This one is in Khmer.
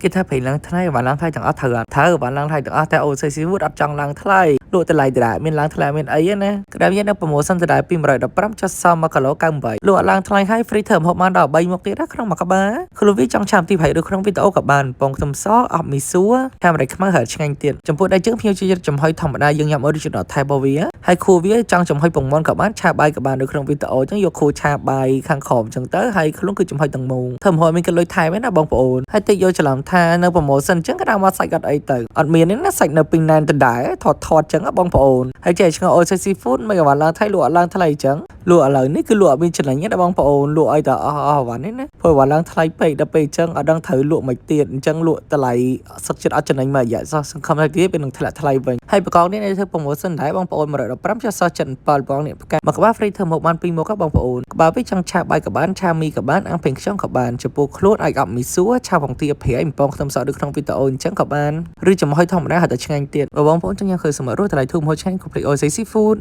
គេថាពេលឡើងថ្លៃបានឡើងថ្លៃទាំងអស់ត្រូវបានឡើងថ្លៃទាំងអស់តែអូសស៊ីវូដអត់ចង់ឡើងថ្លៃលក់តម្លៃដដែលមានឡើងថ្លៃមានអីណាក្តាប់យើងនៅប្រម៉ូសិនដដែល215ចុះសម1គីឡូ98លក់ឡើងថ្លៃហើយ free ធ្វើម្ហូបបានដល់3មុខទៀតណាក្នុងមួយក្បាលខ្លួនវាចង់ឆាំទី20ឬក្នុងវីដេអូក៏បានពងខ្ទឹមសអស់មីសួរកាមេរ៉ាខ្មៅហើយឆ្ងាញ់ទៀតចំពោះដៃជើងភ្ញៀវជាចំហុយធម្មតាយើងញ៉ាំ original ថៃរបស់វាហើយខួរវាចង់ចំហុយពងមាន់ក៏បានឆាបាយក៏បាននៅក្នុងវីដេអូអញ្ចឹងយកខួរឆាបាយខាងក្រោមអញ្ចឹងទៅហើយខ្លួនគឺចំហុយទាំងមូលធ្វើម្ហូបមានគីឡូថៃមែនណាបងប្អូនហើយតិចយកច្រឡំថានៅប្រម៉ូសិនអញ្ចឹងក៏ដាក់មកសាច់អត់អីទៅអត់មានទេណាសាច់នៅពីណែនដដែលថតអញ្ចឹងបងប្អូនហើយចេះឆ្ងល់អូសស៊ីហ្វូដមិនក៏បានឡើងថ្លៃលក់អត់ឡើងថ្លៃអញ្ចឹងលក់ឥឡូវនេះគឺលក់អត់មានចំណេញទេបងប្អូនលក់ឲ្យតែអស់វ៉ាន់នេះណាព្រោះបានឡើងថ្លៃពេកដល់ពេលអញ្ចឹងអត់ដឹងត្រូវលក់មិនទៀតអញ្ចឹងលក់តម្លៃសឹកចិត្តអត់ចំណេញមួយរយៈសោះសង្ឃឹមថាទៀតពេលនឹងធ្លាក់ថ្លៃវិញហើយប្រកបនេះនៅធ្វើប្រម៉ូសិនដែរបងប្អូន115ចុះសោះ77បងនេះប្រកាសមកក្បាល free ធ្វើមកបាន2មកបងប្អូនក្បាលវាចង់ឆាបាយក៏បានឆាមីក៏បានអាំងពេញខ្យងក៏បានចំពោះខ្លួនអាចអប់មីសួរឆាបង្ទាប្រៃបំពងខ្ទឹមសដូចក្នុងវីដេអូអញ្ចឹងក៏បានឬចំហុយធម្មតាហើយតែឆ្ងាញ់ទៀតបងប្អូនចង់ញ៉ាំឃើញសម្រាប់រសតម្លៃធូរហូរឆ្ងាញ់ complete OCC food